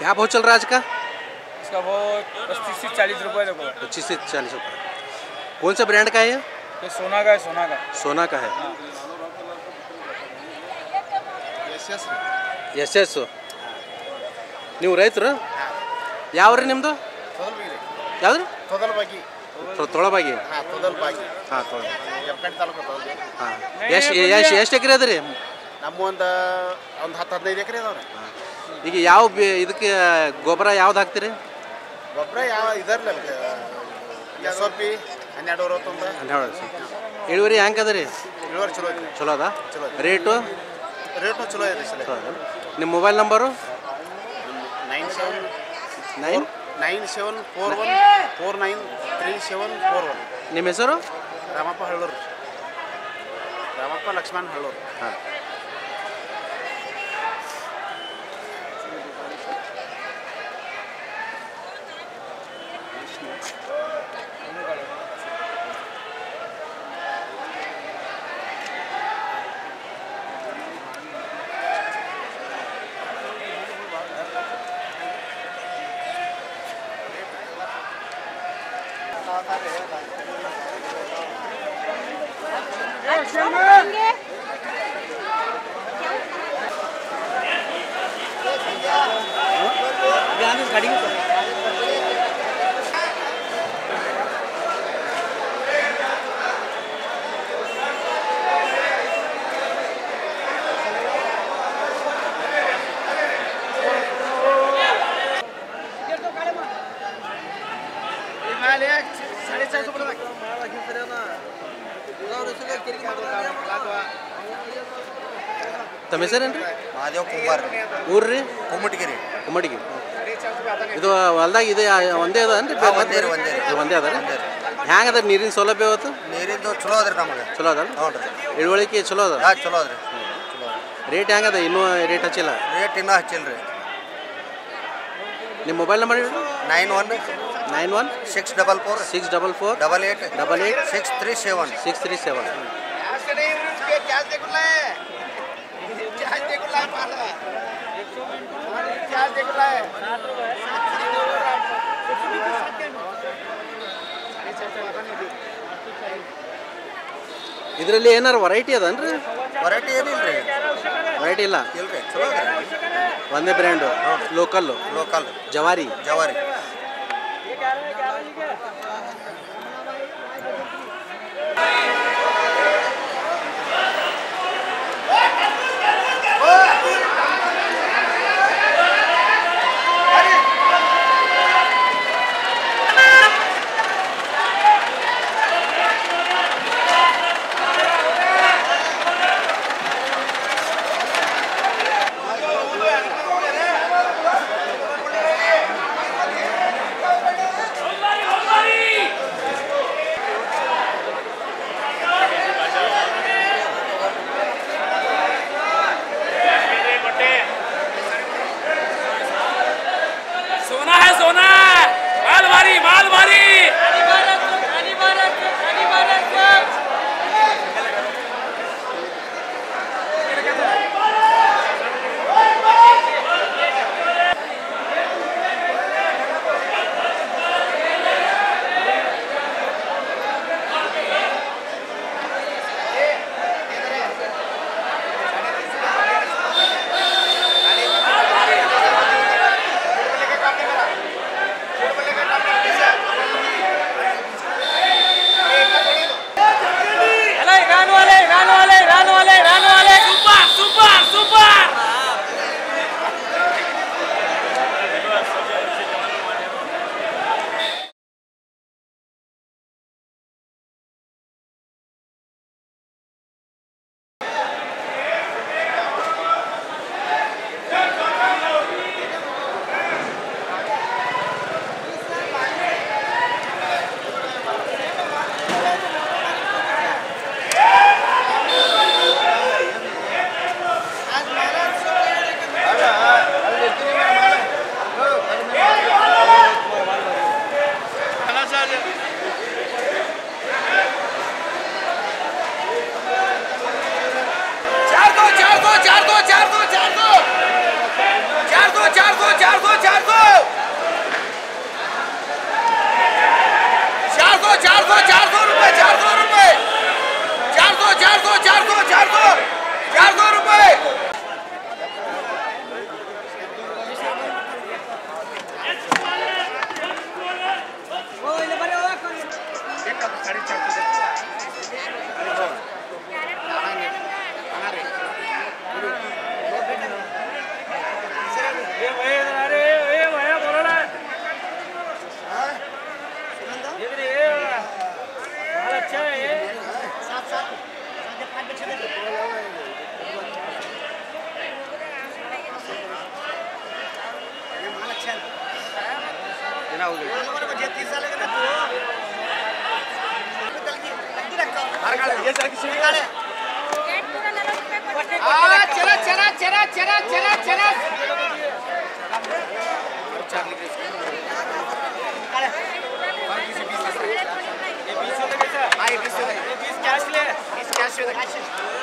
क्या भाव चल रहा है आज का? इसका भाव 35 से 40 रुपये देखो। 25 से 40 रुपये। कौन सा ब्रांड का है ये सोना का है, सोना का। सोना का है। ಎಸ್ ಎಸ್ ನೀವು ರೈತರು? ಯಾವ್ರಿ ನಿಮ್ಮದು? ಯಾವ್ದು? ತೊಳಬಾಗಿ. ಹಾಂ ಎಷ್ಟು ಎಕರೆ ಅದ ರೀ? ನಮ್ಮ ಒಂದು 10-15 ಎಕರೆ ಅದಾವ್ರಿ. ಈಗ ಯಾವ ಇದಕ್ಕೆ ಗೊಬ್ಬರ ಯಾವ್ದು ಹಾಕ್ತೀರಿ? ಗೊಬ್ಬರ ಯಾವ ಇದರ್ಲ SRP 12 ಇಳುವರಿ ಹೆಂಗೆ ಅದ ರೀ? ಇಳುವರಿ ಚಲೋ ಐತಿ. ಚಲೋ ಅದ? ಚಲೋ. ರೇಟು ಚಲೋ ಐತಿ ಸರ್. ನಿಮ್ಮ ಮೊಬೈಲ್ ನಂಬರು? 9741493741. ನಿಮ್ಮ ಹೆಸರು? ರಾಮಪ್ಪ ಹಳ್ಳೂರು. ರಾಮಪ್ಪ ಲಕ್ಷ್ಮಣ್ ಹಳ್ಳೂರು. ಹಾಂ. ತಮ್ಮ ಹೆಸರೇನು ರೀ? ಮಹಾದೇವ್ ಕುಂಬಾರ್. ಊರು ರೀ? ಕುಮ್ಮಟಗಿರಿ. ಇದು ಹೊಲ್ದಾಗ ಇದೆ ಒಂದೇ ಅದ ಅನ್ರಿ? ಒಂದೇ ಅದ ರೀ. ಹ್ಯಾಂಗೆ ಅದ ನೀರಿನ ಸೌಲಭ್ಯ ಇವತ್ತು? ನೀರಿಂದು ಚಲೋ ಅದ್ರಿ ನಮಗೆ. ಚಲೋ ಅದ? ಹ್ಞೂ ರೀ. ಇಳುವಳಿಕೆ ಚಲೋ ಅದ? ಚಲೋ ಅದ್ರಿ. ರೇಟ್ ಹೆಂಗೆ ಅದ? ಇನ್ನೂ ರೇಟ್ ಹಚ್ಚಿಲ್ಲ? ರೇಟ್ ಇನ್ನೂ ಹಚ್ಚಿಲ್ಲ ರೀ. ನಿಮ್ಮ ಮೊಬೈಲ್ ನಂಬರ್ ಹೇಳಿ? 91 644 88 637 637. ಇದರಲ್ಲಿ ಏನಾರು ವೆರೈಟಿ ಅದನ್ರಿ? ವೆರೈಟಿ ಏನಿಲ್ಲ ರೀ. ವೆರೈಟಿ ಇಲ್ಲ? ಇಲ್ರಿ, ಚಲೋ ಅದ. ಒಂದೇ ಬ್ರ್ಯಾಂಡು? ಲೋಕಲ್ ಜವಾರಿ. ना होगी चला चला चला चला चला चला कैश ले 20 कैश